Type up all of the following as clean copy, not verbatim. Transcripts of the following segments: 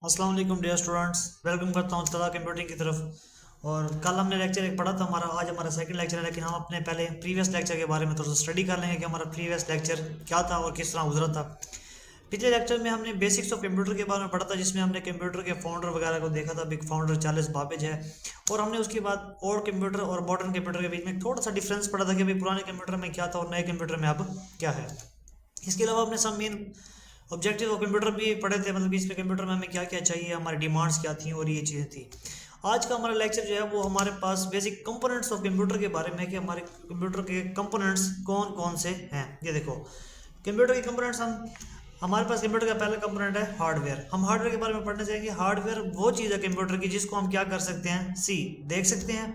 अस्सलाम वालेकुम dear students, welcome करता हूँ तला कंप्यूटिंग की तरफ। और कल हमने लेक्चर एक पढ़ा था हमारा, आज हमारा सेकंड लेक्चर है। लेकिन हम अपने पहले प्रीवियस लेक्चर के बारे में थोड़ा सा स्टडी कर लेंगे कि हमारा प्रीवियस लेक्चर क्या था और किस तरह गुजरा था। पिछले लेक्चर में हमने बेसिक्स ऑफ कंप्यूटर के बारे में पढ़ा था, जिसमें हमने कंप्यूटर के फाउंडर वगैरह को देखा था। बिग फाउंडर चार्ल्स बाबेज है। और हमने उसके बाद ओल्ड कंप्यूटर और मॉडर्न कंप्यूटर के बीच में थोड़ा सा डिफरेंस पढ़ा था कि भाई पुराने कंप्यूटर में क्या था और नए कंप्यूटर में अब क्या है। इसके अलावा हमने some main objective of computer भी पढ़े थे, मतलब कि इसमें कंप्यूटर में हमें क्या क्या चाहिए, हमारी डिमांड्स क्या थी और ये चीज़ें थी। आज का हमारा लेक्चर जो है वो हमारे पास बेसिक कंपोनेंट्स ऑफ कंप्यूटर के बारे में है कि हमारे कंप्यूटर के कंपोनेंट्स कौन कौन से हैं। ये देखो, कंप्यूटर के कंपोनेंट्स हमारे पास कंप्यूटर का पहला कंपोनेंट है हार्डवेयर। हम हार्डवेयर के बारे में पढ़ना चाहेंगे। हार्डवेयर वो चीज़ है कंप्यूटर की जिसको हम क्या कर सकते हैं, देख सकते हैं,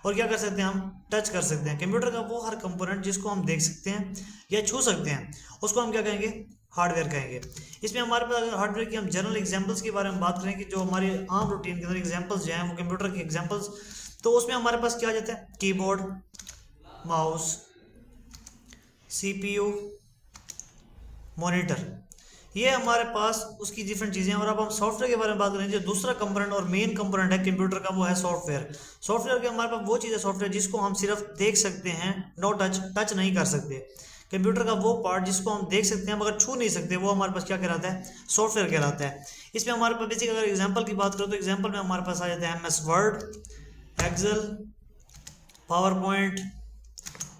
और क्या कर सकते हैं, हम टच कर सकते हैं। कंप्यूटर का वो हर कंपोनेंट जिसको हम देख सकते हैं या छू सकते हैं उसको हम क्या कहेंगे, हार्डवेयर कहेंगे। इसमें हमारे पास अगर हार्डवेयर की हम जनरल एग्जांपल्स के बारे में बात करें कि जो हमारे आम रूटीन के अंदर एग्जांपल्स जो हैं वो कंप्यूटर की एग्जांपल्स, तो उसमें हमारे पास क्या आ जाता है, कीबोर्ड, माउस, सीपीयू, मॉनिटर, ये हमारे पास उसकी डिफरेंट चीज़ें हैं। और अब हम सॉफ्टवेयर के बारे में बात करें, जो दूसरा कंपोनेंट और मेन कंपोनेंट है कंप्यूटर का वो है सॉफ्टवेयर। सॉफ्टवेयर के हमारे पास वो चीज़ है सॉफ्टवेयर जिसको हम सिर्फ देख सकते हैं, नो टच, टच नहीं कर सकते। कंप्यूटर का वो पार्ट जिसको हम देख सकते हैं मगर छू नहीं सकते, वो हमारे पास क्या कहलाता है, सॉफ्टवेयर कहलाता है। इसमें हमारे पास बेसिक अगर एग्जाम्पल की बात करें तो एग्जाम्पल में हमारे पास आ जाता है MS Word, Excel, PowerPoint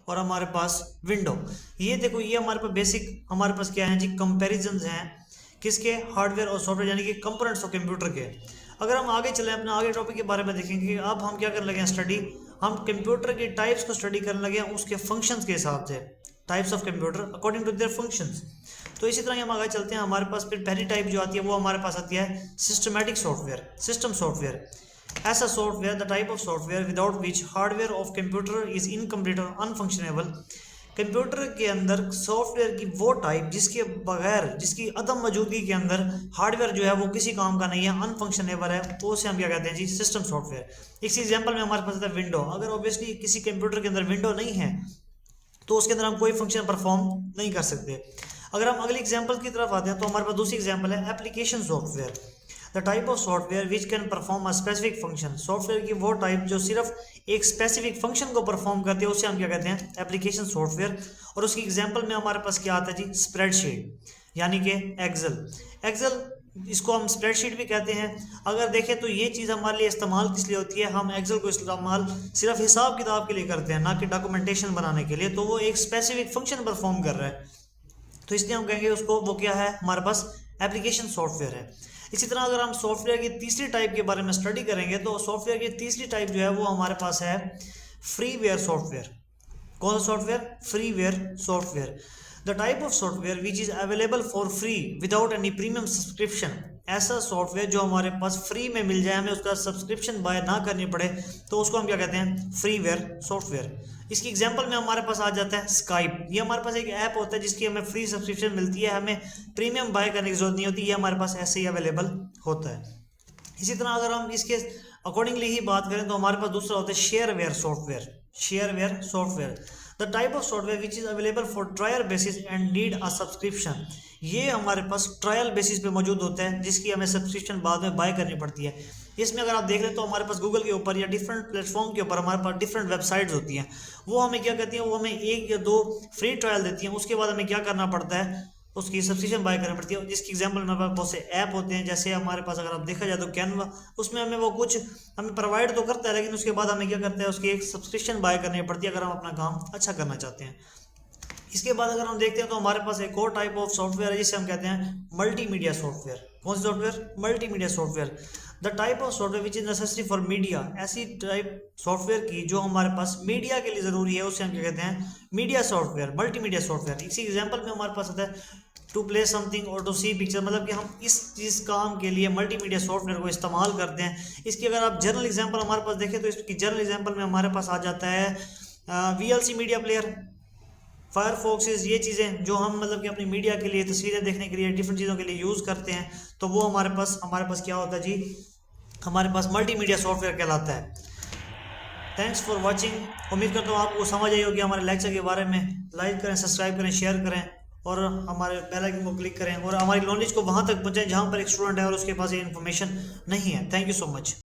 और हमारे पास विंडो। ये देखो, ये हमारे पास बेसिक हमारे पास क्या है जी, कंपैरिजंस हैं किसके, हार्डवेयर और सॉफ्टवेयर, यानी कि कंपोनेंट्स ऑफ कंप्यूटर के। अगर हम आगे चलें अपना आगे टॉपिक के बारे में देखेंगे, अब हम क्या करने लगे हैं स्टडी, हम कंप्यूटर के टाइप्स को स्टडी करने लगे हैं उसके फंक्शंस के हिसाब से, types of computer according to their functions. तो इसी तरह हम आगे चलते हैं। हमारे पास फिर पहली टाइप जो आती है वो हमारे पास आती है सिस्टमैटिक सॉफ्टवेयर, सिस्टम सॉफ्टवेयर। ऐसा software, the type of software without which hardware of computer is incomplete और अनफंक्शनेबल। कंप्यूटर के अंदर सॉफ्टवेयर की वो टाइप जिसके बगैर, जिसकी अदम मौजूदगी के अंदर हार्डवेयर जो है वो किसी काम का नहीं है, अनफंक्शनेबल है, तो उसे हम क्या कहते हैं जी, सिस्टम सॉफ्टवेयर। इस एग्जांपल में हमारे पास आता है विंडो। अगर ऑब्वियसली किसी कंप्यूटर के अंदर विंडो नहीं है तो उसके अंदर हम कोई फंक्शन परफॉर्म नहीं कर सकते। अगर हम अगली एग्जांपल की तरफ आते हैं तो हमारे पास दूसरी एग्जांपल है application software. The type of software which can perform a specific function. Software की वो टाइप जो सिर्फ एक स्पेसिफिक फंक्शन को परफॉर्म करती है उसे हम क्या कहते हैं, एप्लीकेशन सॉफ्टवेयर। और उसकी एग्जांपल में हमारे पास क्या आता है जी, स्प्रेडशीट, यानी कि एक्सेल। एक्सेल, इसको हम स्प्रेडशीट भी कहते हैं। अगर देखें तो ये चीज़ हमारे लिए इस्तेमाल किस लिए होती है, हम एक्सेल को इस्तेमाल सिर्फ हिसाब किताब के लिए करते हैं, ना कि डॉक्यूमेंटेशन बनाने के लिए। तो वो एक स्पेसिफिक फंक्शन परफॉर्म कर रहा है, तो इसलिए हम कहेंगे उसको, वो क्या है, हमारे पास एप्लीकेशन सॉफ्टवेयर है। इसी तरह अगर हम सॉफ्टवेयर की तीसरी टाइप के बारे में स्टडी करेंगे तो सॉफ्टवेयर की तीसरी टाइप जो है वो हमारे पास है फ्रीवेयर सॉफ्टवेयर। कौन सा software, freeware software. The type of software which is available for free without any premium subscription. ऐसा सॉफ्टवेयर जो हमारे पास फ्री में मिल जाए, हमें उसका सब्सक्रिप्शन बाय ना करनी पड़े, तो उसको हम क्या कहते हैं, फ्रीवेयर सॉफ्टवेयर। इसकी एग्जांपल में हमारे पास आ जाता है स्काइप। ये हमारे पास एक ऐप होता है जिसकी हमें फ्री सब्सक्रिप्शन मिलती है, हमें प्रीमियम बाय करने की जरूरत नहीं होती, ये हमारे पास ऐसे ही अवेलेबल होता है। इसी तरह अगर हम इसके अकॉर्डिंगली ही बात करें तो हमारे पास दूसरा होता है shareware software. Shareware software, the type of software which is available for trial basis and need a subscription. ये हमारे पास ट्रायल बेसिस पे मौजूद होता है जिसकी हमें सब्सक्रिप्शन बाद में बाय करनी पड़ती है। इसमें अगर आप देख रहे हैं तो हमारे पास गूगल के ऊपर या डिफरेंट प्लेटफॉर्म के ऊपर हमारे पास डिफरेंट वेबसाइट्स होती हैं। वो हमें क्या कहती हैं, वो हमें 1 या 2 फ्री ट्रायल देती हैं, उसके बाद हमें क्या करना पड़ता है, उसकी सब्सक्रिप्शन बाय करनी पड़ती है। जिसकी एग्जांपल में हमारे पास बहुत से ऐप होते हैं, जैसे हमारे पास अगर आप देखा जाए तो कैनवा, उसमें हमें वो कुछ हमें प्रोवाइड तो करता है, लेकिन उसके बाद हमें क्या करता है, उसकी एक सब्सक्रिप्शन बाय करनी पड़ती है अगर हम अपना काम अच्छा करना चाहते हैं। इसके बाद अगर हम देखते हैं तो हमारे पास एक और टाइप ऑफ सॉफ्टवेयर है जिसे हम कहते हैं मल्टीमीडिया सॉफ्टवेयर। कौन सा software, multimedia software. The type of software which is necessary for media. ऐसी टाइप सॉफ्टवेयर की जो हमारे पास मीडिया के लिए ज़रूरी है उसे हम क्या कहते हैं, मीडिया सॉफ्टवेयर, मल्टीमीडिया सॉफ्टवेयर। इसी एग्जाम्पल में हमारे पास आता है टू प्ले समथिंग और टू सी पिक्चर, मतलब कि हम इस चीज़ काम के लिए मल्टीमीडिया सॉफ्टवेयर को इस्तेमाल करते हैं। इसकी अगर आप जनरल एग्जाम्पल हमारे पास देखें तो इसकी जनरल एग्जाम्पल में हमारे पास आ जाता है VLC मीडिया प्लेयर, फायरफॉक्सेस, ये चीज़ें जो हम मतलब कि अपनी मीडिया के लिए, तस्वीरें देखने के लिए, डिफरेंट चीज़ों के लिए यूज़ करते हैं, तो वो हमारे पास क्या होता है जी, हमारे पास मल्टीमीडिया सॉफ्टवेयर कहलाता है। Thanks for watching. उम्मीद करता हूँ आपको समझ आई होगी हमारे लेक्चर के बारे में। लाइक करें, सब्सक्राइब करें, शेयर करें और हमारे बेल आइकन को क्लिक करें और हमारी नॉलेज को वहाँ तक पहुँचाएं जहाँ पर एक स्टूडेंट है और उसके पास ये इन्फॉर्मेशन नहीं है। Thank you so much.